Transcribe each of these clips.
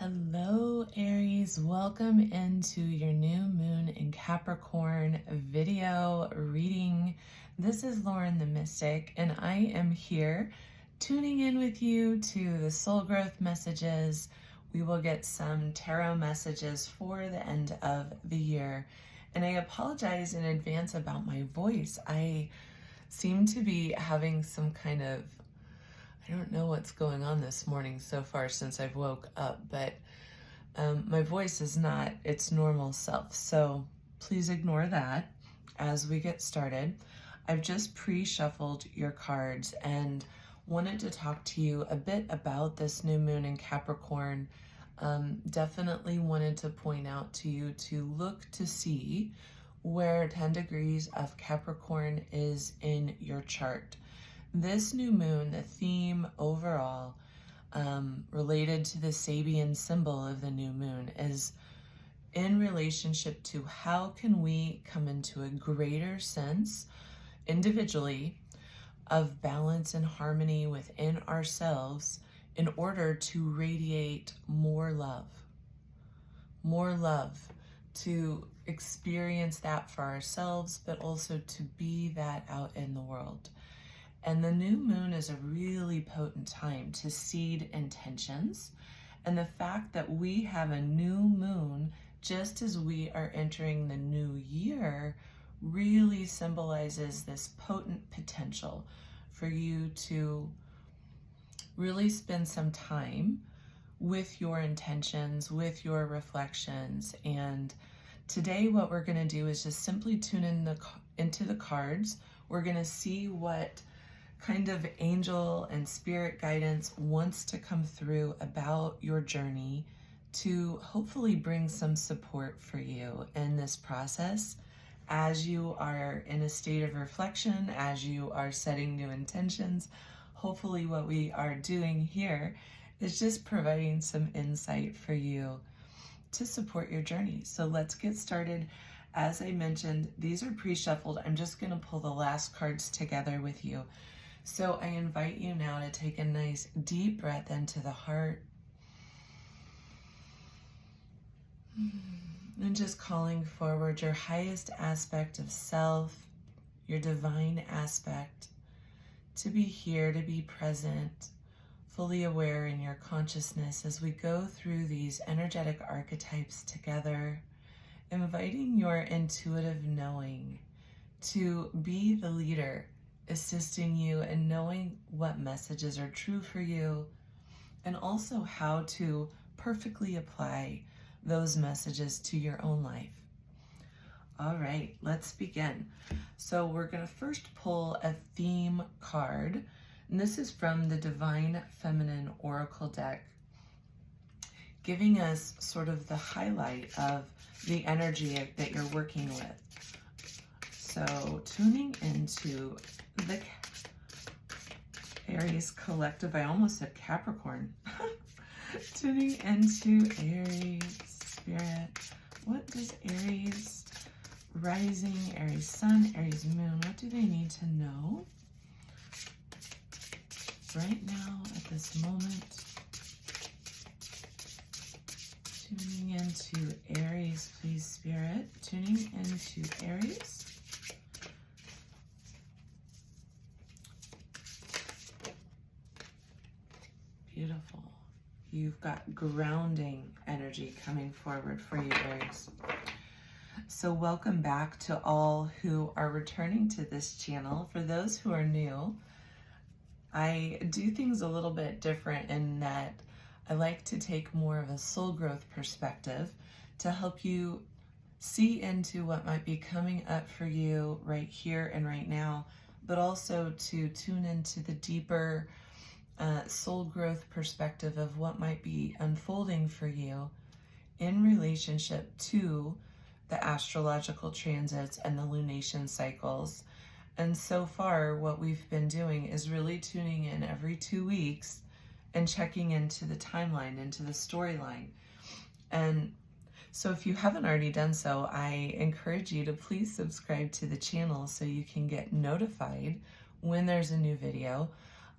Hello, Aries. Welcome into your new moon in Capricorn video reading. This is Lauren the Mystic, and I am here tuning in with you to the soul growth messages. We will get some tarot messages for the end of the year. And I apologize in advance about my voice. I seem to be having some kind of, I don't know what's going on this morning so far since I've woke up, but my voice is not its normal self. So please ignore that as we get started. I've just pre-shuffled your cards and wanted to talk to you a bit about this new moon in Capricorn. Definitely wanted to point out to you to look to see where 10 degrees of Capricorn is in your chart. This new moon, the theme overall, related to the Sabian symbol of the new moon, is in relationship to how can we come into a greater sense individually of balance and harmony within ourselves in order to radiate more love, to experience that for ourselves, but also to be that out in the world. And the new moon is a really potent time to seed intentions. And the fact that we have a new moon just as we are entering the new year really symbolizes this potent potential for you to really spend some time with your intentions, with your reflections. And today what we're going to do is just simply tune into the cards. We're going to see what kind of angel and spirit guidance wants to come through about your journey to hopefully bring some support for you in this process as you are in a state of reflection, as you are setting new intentions. Hopefully what we are doing here is just providing some insight for you to support your journey. So let's get started. As I mentioned, these are pre-shuffled. I'm just going to pull the last cards together with you. So I invite you now to take a nice deep breath into the heart and just calling forward your highest aspect of self, your divine aspect, to be here, to be present, fully aware in your consciousness as we go through these energetic archetypes together, inviting your intuitive knowing to be the leader, assisting you in knowing what messages are true for you and also how to perfectly apply those messages to your own life. All right, let's begin. So we're going to first pull a theme card, and this is from the Divine Feminine Oracle deck, giving us sort of the highlight of the energy that you're working with. So tuning into the Aries collective, I almost said Capricorn. Tuning into Aries spirit. What does Aries rising, Aries sun, Aries moon, what do they need to know right now at this moment? Tuning into Aries, please, spirit. Tuning into Aries. Beautiful. You've got grounding energy coming forward for you, Aries. So welcome back to all who are returning to this channel. For those who are new, I do things a little bit different in that I like to take more of a soul growth perspective to help you see into what might be coming up for you right here and right now, but also to tune into the deeper soul growth perspective of what might be unfolding for you in relationship to the astrological transits and the lunation cycles. And so far, what we've been doing is really tuning in every 2 weeks and checking into the timeline, into the storyline. And so if you haven't already done so, I encourage you to please subscribe to the channel so you can get notified when there's a new video.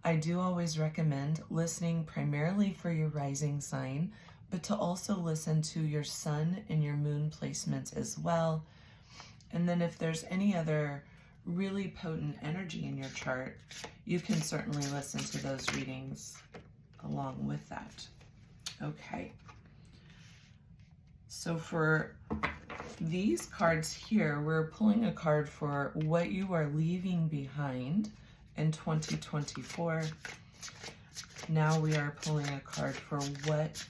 I do always recommend listening primarily for your rising sign, but to also listen to your sun and your moon placements as well. And then if there's any other really potent energy in your chart, you can certainly listen to those readings along with that. Okay. So for these cards here, we're pulling a card for what you are leaving behind in 2024. Now we are pulling a card for what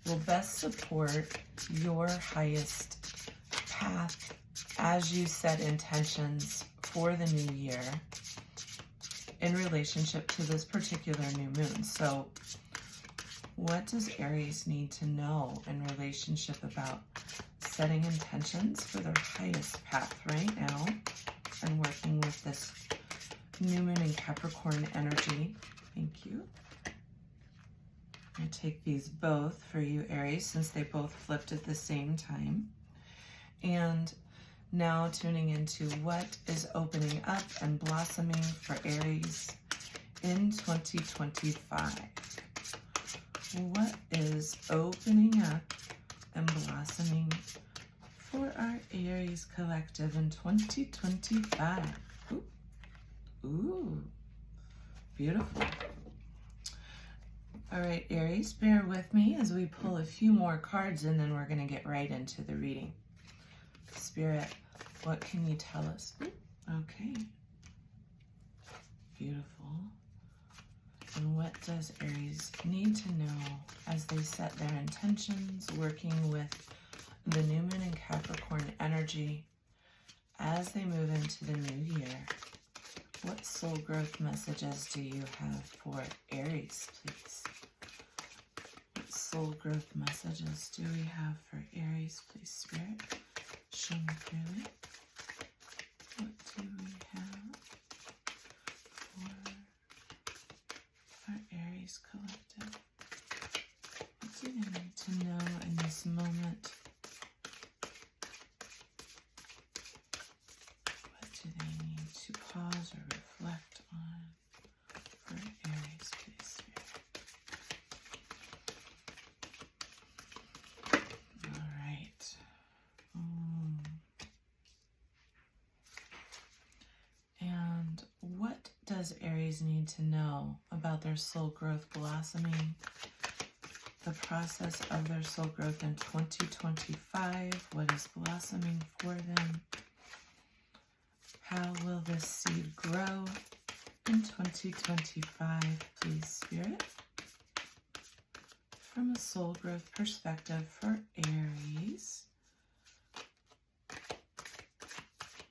will best support your highest path as you set intentions for the new year in relationship to this particular new moon. So what does Aries need to know in relationship about setting intentions for their highest path right now and working with this new moon in Capricorn energy? Thank you. I'm going to take these both for you, Aries, since they both flipped at the same time. And now tuning into what is opening up and blossoming for Aries in 2025. What is opening up and blossoming for our Aries collective in 2025? Ooh, beautiful. All right, Aries, bear with me as we pull a few more cards and then we're going to get right into the reading. Spirit, what can you tell us? Okay. Beautiful. And what does Aries need to know as they set their intentions, working with the new moon in Capricorn energy as they move into the new year? What soul growth messages do you have for Aries, please? What soul growth messages do we have for Aries, please, Spirit? Show me clearly. What do we have for our Aries collective? What do they need to know in this moment? What do they need to pause or reflect on for Aries, please, Spirit? All right. And what does Aries need to know about their soul growth blossoming, the process of their soul growth in 2025? What is blossoming for them? How will this seed grow in 2025, please, Spirit? From a soul growth perspective for Aries,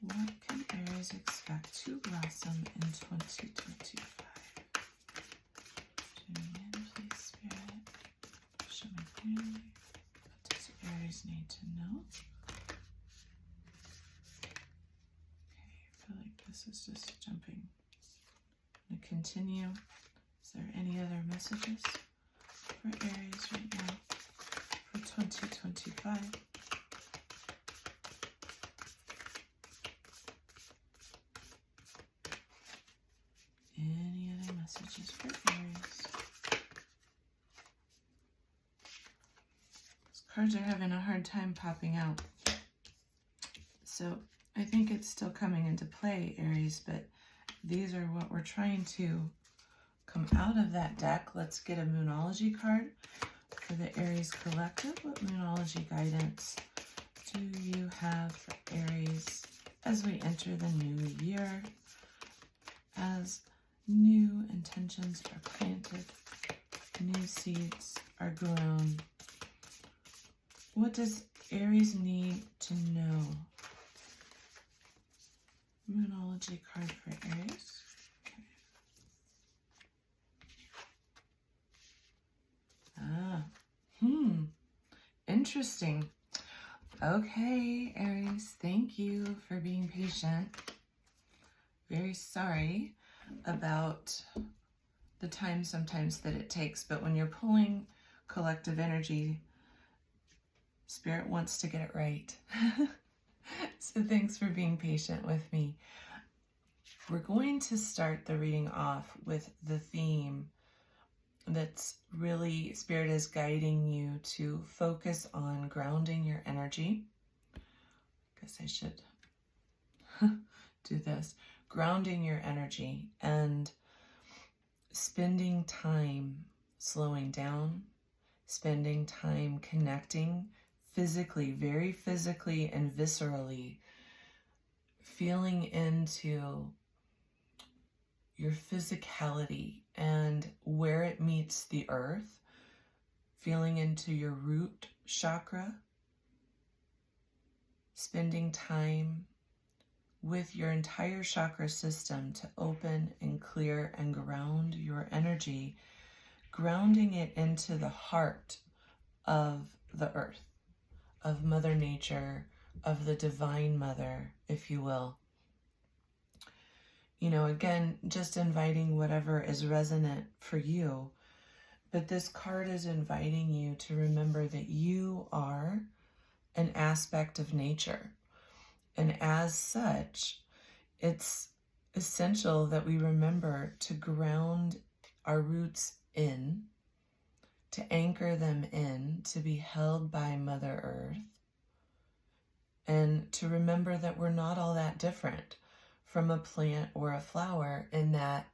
what can Aries expect to blossom in 2025? Tune in, please, Spirit. Show me clearly. What does Aries need to know? Okay, I feel like this is just jumping. I'm going to continue. Is there any other messages for Aries right now for 2025? Any other messages for Aries? These cards are having a hard time popping out. So I think it's still coming into play, Aries, but these are what we're trying to come out of that deck. Let's get a Moonology card for the Aries collective. What Moonology guidance do you have for Aries as we enter the new year? As new intentions are planted, new seeds are grown. What does Aries need to know? Moonology card for Aries. Okay. Interesting. Okay, Aries, thank you for being patient. Very sorry about the time sometimes that it takes, but when you're pulling collective energy, Spirit wants to get it right. So thanks for being patient with me. We're going to start the reading off with the theme that's really, Spirit is guiding you to focus on grounding your energy. Guess I should do this. Grounding your energy and spending time slowing down, spending time connecting physically, very physically and viscerally, feeling into your physicality and where it meets the earth, feeling into your root chakra, spending time with your entire chakra system to open and clear and ground your energy, grounding it into the heart of the earth, of Mother Nature, of the Divine Mother, if you will. You know, again, just inviting whatever is resonant for you. But this card is inviting you to remember that you are an aspect of nature. And as such, it's essential that we remember to ground our roots in, to anchor them in, to be held by Mother Earth, and to remember that we're not all that different from a plant or a flower, in that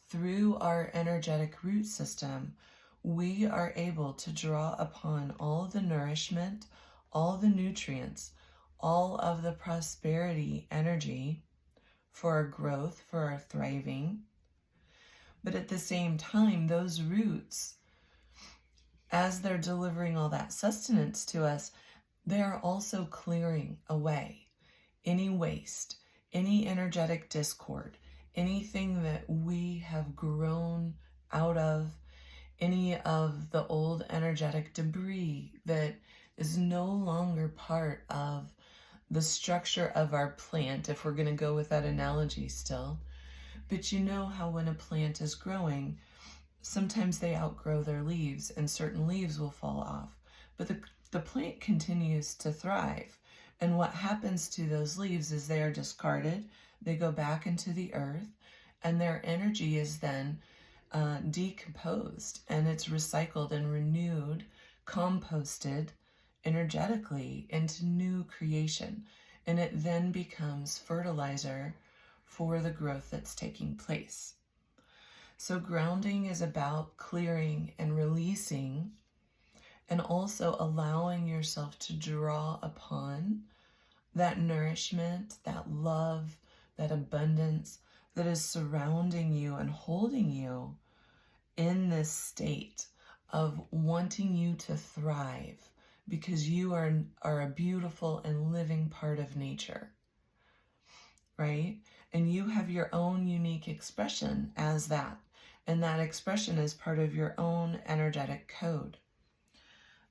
through our energetic root system, we are able to draw upon all the nourishment, all the nutrients, all of the prosperity energy for our growth, for our thriving. But at the same time, those roots, as they're delivering all that sustenance to us, they are also clearing away any waste, any energetic discord, anything that we have grown out of, any of the old energetic debris that is no longer part of the structure of our plant, if we're going to go with that analogy still. But you know how when a plant is growing, sometimes they outgrow their leaves and certain leaves will fall off. But the plant continues to thrive. And what happens to those leaves is they are discarded, they go back into the earth, and their energy is then decomposed, and it's recycled and renewed, composted energetically into new creation. And it then becomes fertilizer for the growth that's taking place. So grounding is about clearing and releasing, and also allowing yourself to draw upon that nourishment, that love, that abundance that is surrounding you and holding you in this state of wanting you to thrive, because you are a beautiful and living part of nature, right? And you have your own unique expression as that. And that expression is part of your own energetic code.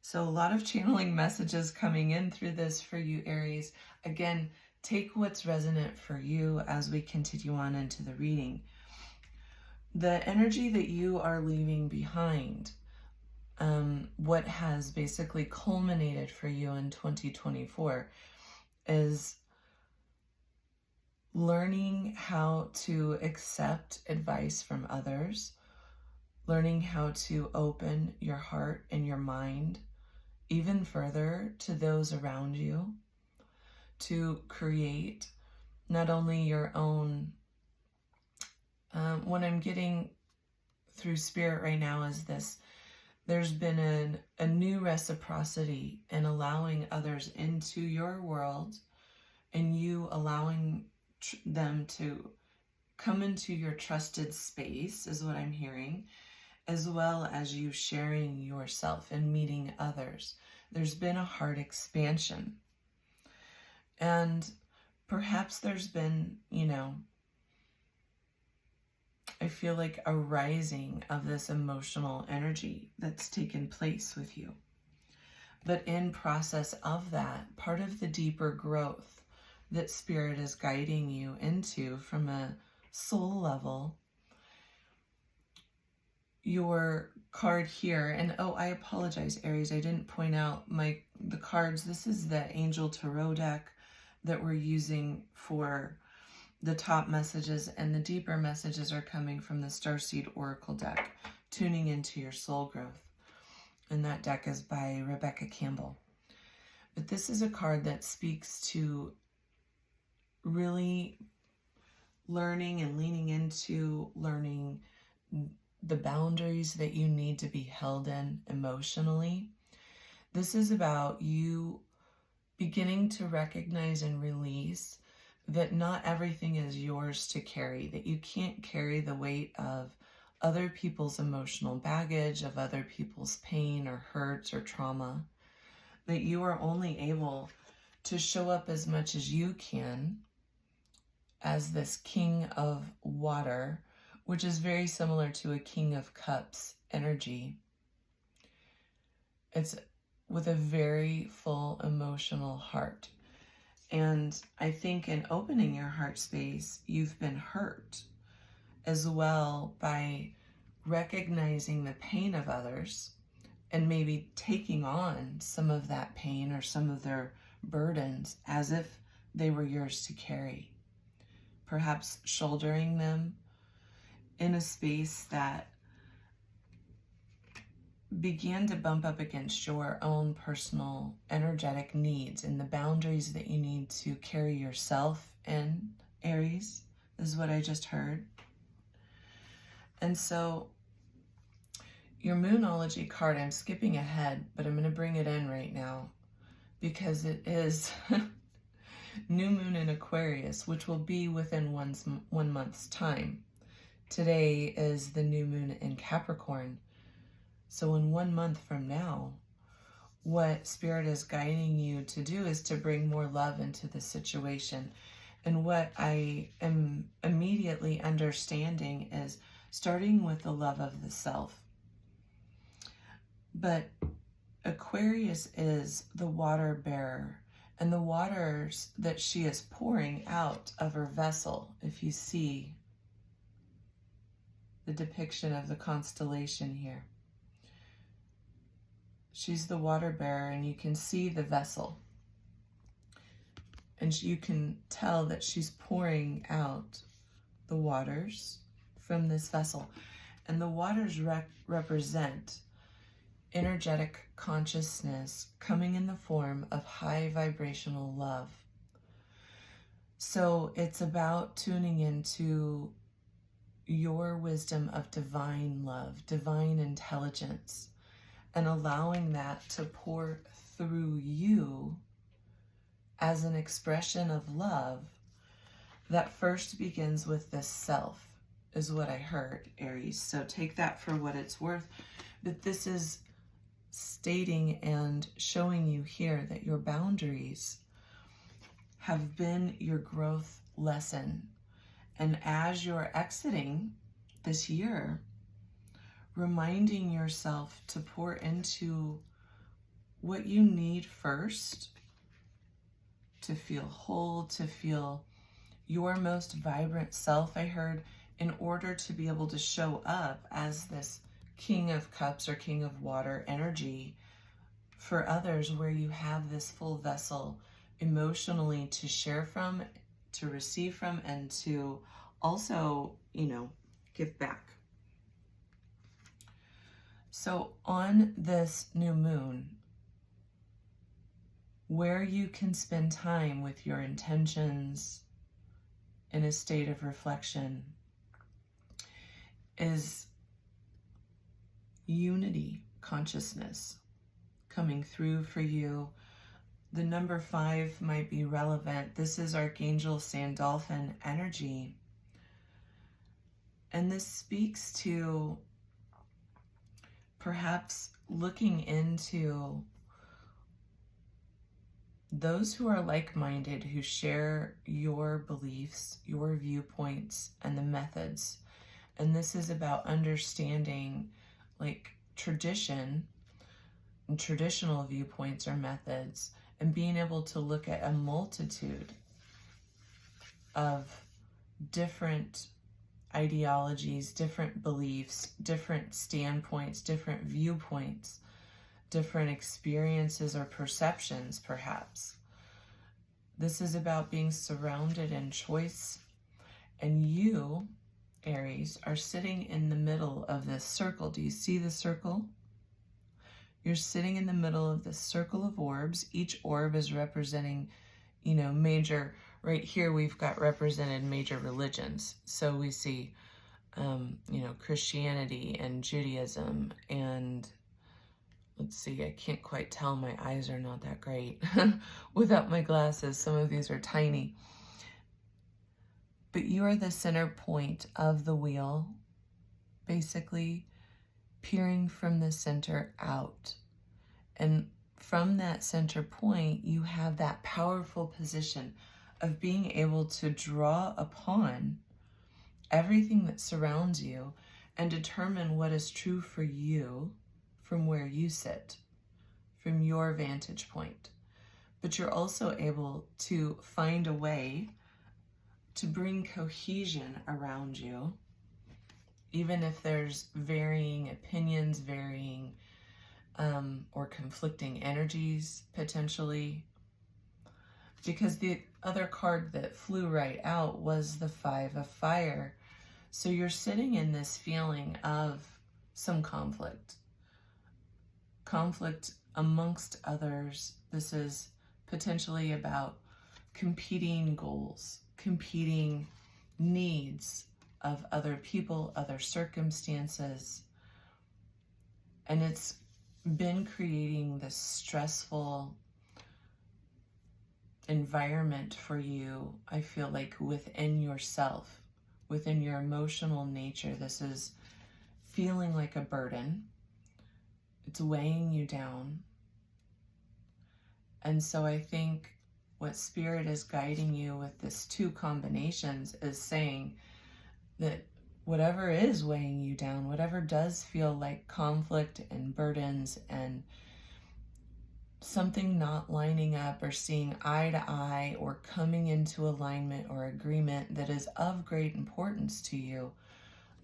So a lot of channeling messages coming in through this for you, Aries. Again, take what's resonant for you as we continue on into the reading. The energy that you are leaving behind, what has basically culminated for you in 2024, is learning how to accept advice from others, learning how to open your heart and your mind even further to those around you, to create not only your own, what I'm getting through Spirit right now is this: there's been a new reciprocity in allowing others into your world, and you allowing them to come into your trusted space, is what I'm hearing, as well as you sharing yourself and meeting others. There's been a heart expansion. And perhaps there's been, I feel like a rising of this emotional energy that's taken place with you. But in process of that, part of the deeper growth that Spirit is guiding you into from a soul level, your card here, and oh, I apologize, Aries, I didn't point out the cards. This is the Angel Tarot deck that we're using for the top messages, and the deeper messages are coming from the Starseed Oracle deck. tuning into your soul growth. And that deck is by Rebecca Campbell. But this is a card that speaks to really learning and leaning into learning the boundaries that you need to be held in emotionally. This is about you beginning to recognize and release that not everything is yours to carry, that you can't carry the weight of other people's emotional baggage, of other people's pain or hurts or trauma, that you are only able to show up as much as you can as this King of Water, which is very similar to a King of Cups energy. It's with a very full emotional heart. And I think in opening your heart space, you've been hurt as well by recognizing the pain of others and maybe taking on some of that pain or some of their burdens as if they were yours to carry. Perhaps shouldering them in a space that began to bump up against your own personal energetic needs and the boundaries that you need to carry yourself in, Aries, is what I just heard. And so your Moonology card, I'm skipping ahead, but I'm going to bring it in right now because it is new moon in Aquarius, which will be within 1 month's time. Today is the new moon in Capricorn. So in 1 month from now, what Spirit is guiding you to do is to bring more love into the situation. And what I am immediately understanding is starting with the love of the self. But Aquarius is the water bearer, and the waters that she is pouring out of her vessel, if you see the depiction of the constellation here. She's the water bearer, and you can see the vessel. And you can tell that she's pouring out the waters from this vessel. And the waters represent energetic consciousness coming in the form of high vibrational love. So it's about tuning into your wisdom of divine love, divine intelligence, and allowing that to pour through you as an expression of love that first begins with this self, is what I heard, Aries. So take that for what it's worth. But this is stating and showing you here that your boundaries have been your growth lesson. And as you're exiting this year, reminding yourself to pour into what you need first to feel whole, to feel your most vibrant self, I heard, in order to be able to show up as this King of Cups or King of Water energy for others, where you have this full vessel emotionally to share from, to receive from, and to also, give back. So on this new moon, where you can spend time with your intentions in a state of reflection is unity consciousness coming through for you. The number 5 might be relevant. This is Archangel Sandalphon energy. And this speaks to perhaps looking into those who are like-minded, who share your beliefs, your viewpoints, and the methods. And this is about understanding tradition and traditional viewpoints or methods, and being able to look at a multitude of different ideologies, different beliefs, different standpoints, different viewpoints, different experiences or perceptions, perhaps. This is about being surrounded in choice, and you Aries, are sitting in the middle of this circle. Do you see the circle? You're sitting in the middle of this circle of orbs. Each orb is representing, major, right here we've got represented major religions. So we see, Christianity and Judaism and, let's see, I can't quite tell. My eyes are not that great without my glasses. Some of these are tiny. But you are the center point of the wheel, basically peering from the center out. And from that center point, you have that powerful position of being able to draw upon everything that surrounds you and determine what is true for you from where you sit, from your vantage point. But you're also able to find a way to bring cohesion around you, even if there's varying opinions, varying or conflicting energies potentially. Because the other card that flew right out was the Five of Fire. So you're sitting in this feeling of some conflict amongst others. This is potentially about competing goals, competing needs of other people, other circumstances. And it's been creating this stressful environment for you, I feel like, within yourself, within your emotional nature. This is feeling like a burden. It's weighing you down. And so I think what Spirit is guiding you with this two combinations is saying that whatever is weighing you down, whatever does feel like conflict and burdens and something not lining up or seeing eye to eye or coming into alignment or agreement that is of great importance to you,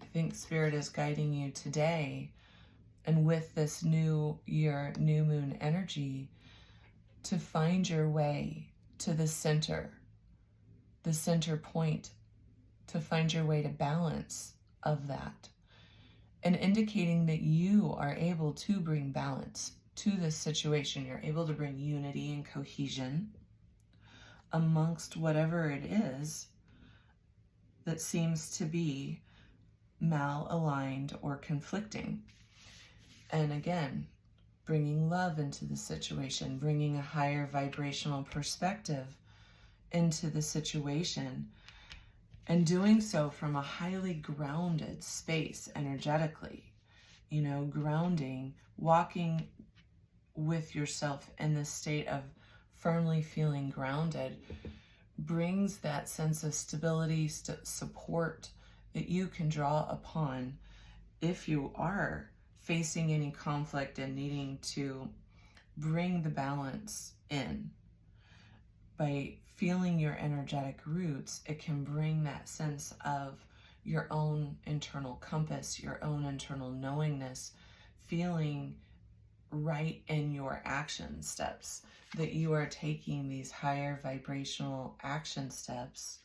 I think Spirit is guiding you today, and with this new year, new moon energy, to find your way to the center point, to find your way to balance of that, and indicating that you are able to bring balance to this situation. You're able to bring unity and cohesion amongst whatever it is that seems to be malaligned or conflicting. And again, bringing love into the situation, bringing a higher vibrational perspective into the situation, and doing so from a highly grounded space energetically, grounding, walking with yourself in this state of firmly feeling grounded brings that sense of stability, support that you can draw upon if you are facing any conflict and needing to bring the balance in. By feeling your energetic roots, it can bring that sense of your own internal compass, your own internal knowingness, feeling right in your action steps, that you are taking these higher vibrational action steps,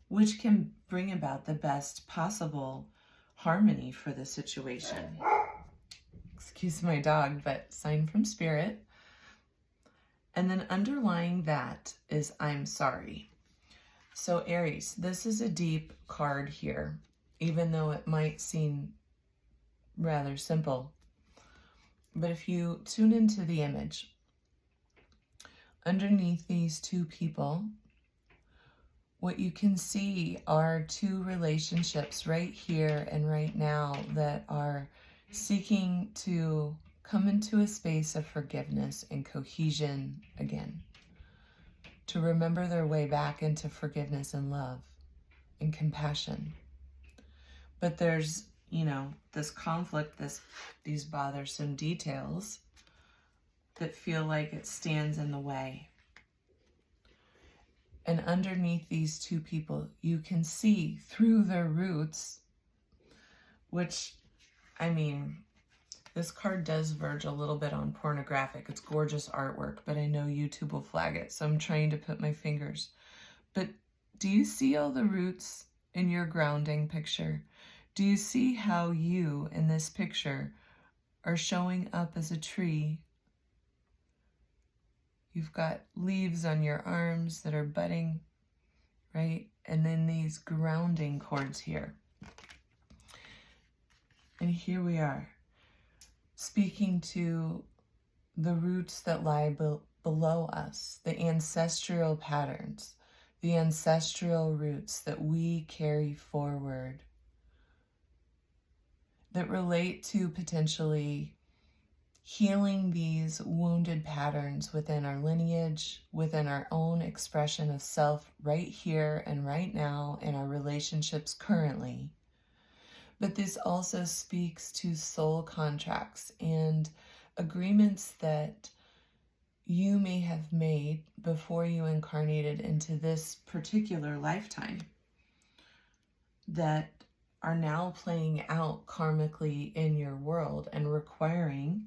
which can bring about the best possible harmony for the situation. Excuse my dog, but sign from Spirit. And then underlying that is I'm sorry. So Aries, this is a deep card here, even though it might seem rather simple. But if you tune into the image, underneath these two people, what you can see are two relationships right here and right now that are seeking to come into a space of forgiveness and cohesion again, to remember their way back into forgiveness and love and compassion. But there's, this conflict, these bothersome details that feel like it stands in the way. And underneath these two people, you can see through their roots, which, this card does verge a little bit on pornographic. It's gorgeous artwork, but I know YouTube will flag it, so I'm trying to put my fingers. But do you see all the roots in your grounding picture? Do you see how you, in this picture, are showing up as a tree? You've got leaves on your arms that are budding, right? And then these grounding cords here. And here we are, speaking to the roots that lie below us, the ancestral patterns, the ancestral roots that we carry forward, that relate to potentially healing these wounded patterns within our lineage, within our own expression of self right here and right now in our relationships currently. But this also speaks to soul contracts and agreements that you may have made before you incarnated into this particular lifetime that are now playing out karmically in your world and requiring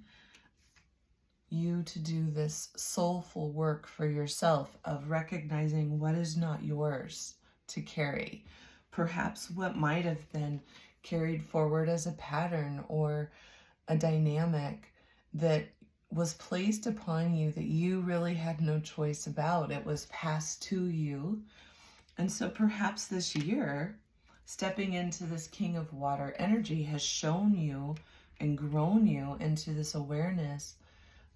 you to do this soulful work for yourself of recognizing what is not yours to carry. Perhaps what might have been carried forward as a pattern or a dynamic that was placed upon you that you really had no choice about. It was passed to you. And so perhaps this year, stepping into this King of Water energy has shown you and grown you into this awareness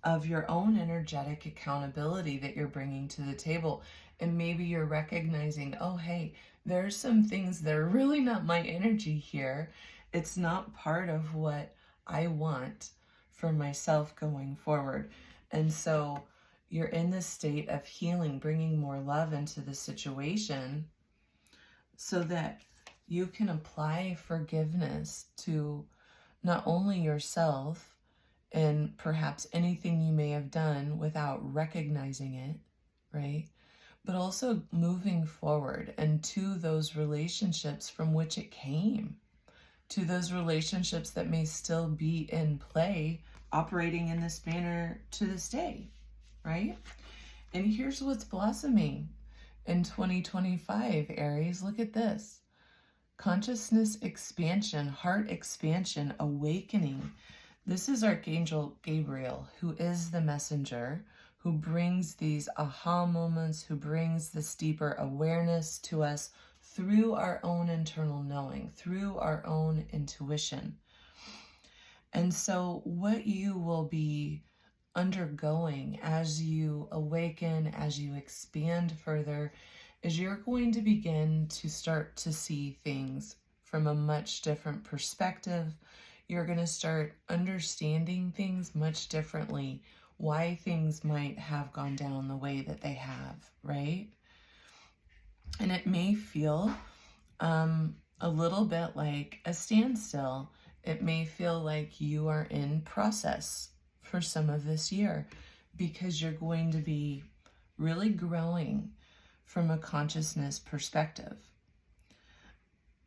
of your own energetic accountability that you're bringing to the table. And maybe you're recognizing, oh, hey, there's some things that are really not my energy here. It's not part of what I want for myself going forward. And so you're in this state of healing, bringing more love into the situation so that you can apply forgiveness to not only yourself and perhaps anything you may have done without recognizing it, right? But also moving forward and to those relationships from which it came, to those relationships that may still be in play, operating in this manner to this day, right? And here's what's blossoming in 2025, Aries. Look at this. Consciousness expansion, heart expansion, awakening. This is Archangel Gabriel, who is the messenger, who brings these aha moments, who brings this deeper awareness to us through our own internal knowing, through our own intuition. And so what you will be undergoing as you awaken, as you expand further, is you're going to begin to start to see things from a much different perspective. You're going to start understanding things much differently, why things might have gone down the way that they have, right? And it may feel a little bit like a standstill. It may feel like you are in process for some of this year because you're going to be really growing from a consciousness perspective.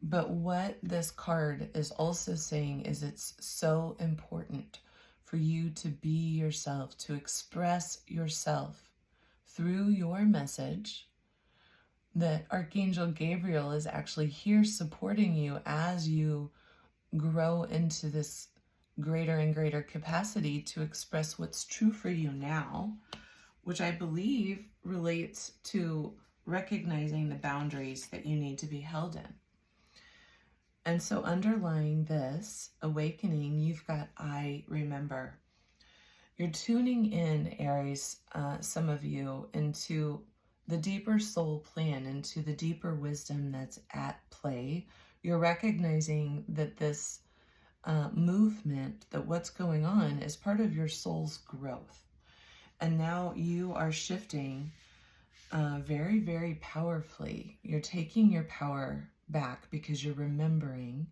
But what this card is also saying is it's so important for you to be yourself, to express yourself through your message, that Archangel Gabriel is actually here supporting you as you grow into this greater and greater capacity to express what's true for you now, which I believe relates to recognizing the boundaries that you need to be held in. And so underlying this awakening, you've got I remember. You're tuning in, Aries, some of you, into the deeper soul plan, into the deeper wisdom that's at play. You're recognizing that this movement, that what's going on is part of your soul's growth. And now you are shifting very, very powerfully. You're taking your power back because you're remembering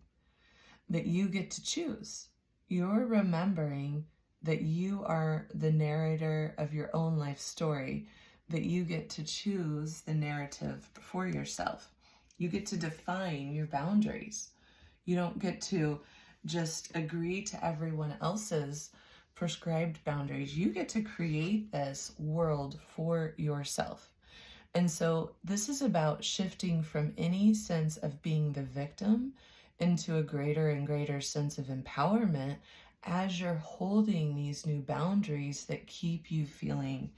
that you get to choose. You're remembering that you are the narrator of your own life story, that you get to choose the narrative for yourself. You get to define your boundaries. You don't get to just agree to everyone else's prescribed boundaries. You get to create this world for yourself. And so this is about shifting from any sense of being the victim into a greater and greater sense of empowerment as you're holding these new boundaries that keep you feeling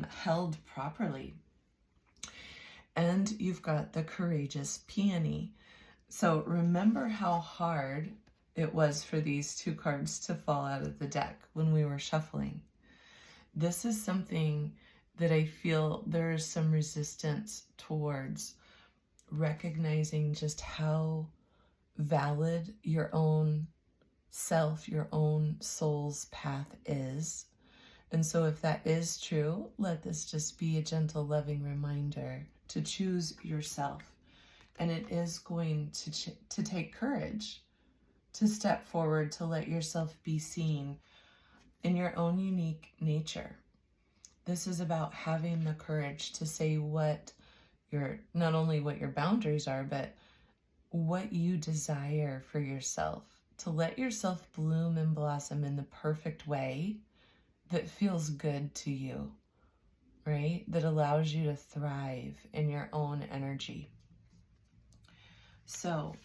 held properly. And you've got the courageous peony. So remember how hard it was for these two cards to fall out of the deck when we were shuffling. This is something that I feel there is some resistance towards, recognizing just how valid your own self, your own soul's path is. And so if that is true, let this just be a gentle, loving reminder to choose yourself. And it is going to take courage to step forward, to let yourself be seen in your own unique nature. This is about having the courage to say what your, not only what your boundaries are, but what you desire for yourself, to let yourself bloom and blossom in the perfect way that feels good to you, right? That allows you to thrive in your own energy. So,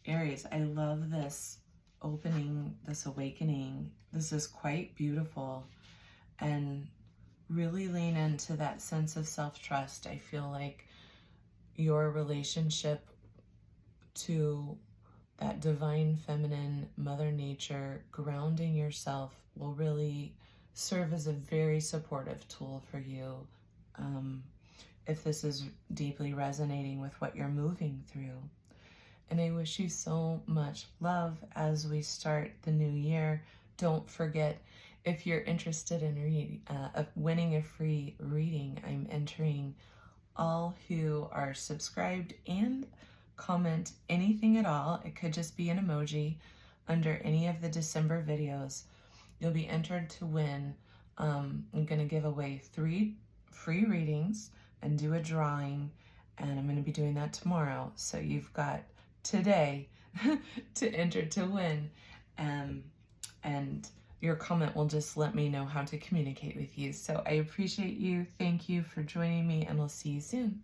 Aries, I love this opening, this awakening. This is quite beautiful, and really lean into that sense of self-trust. I feel like your relationship to that divine feminine, Mother Nature, grounding yourself will really serve as a very supportive tool for you if this is deeply resonating with what you're moving through. And I wish you so much love as we start the new year. Don't forget, if you're interested in winning a free reading, I'm entering all who are subscribed and comment anything at all. It could just be an emoji under any of the December videos. You'll be entered to win. I'm going to give away 3 free readings and do a drawing, and I'm going to be doing that tomorrow. So you've got today to enter to win, and your comment will just let me know how to communicate with you. So I appreciate you. Thank you for joining me, and we'll see you soon.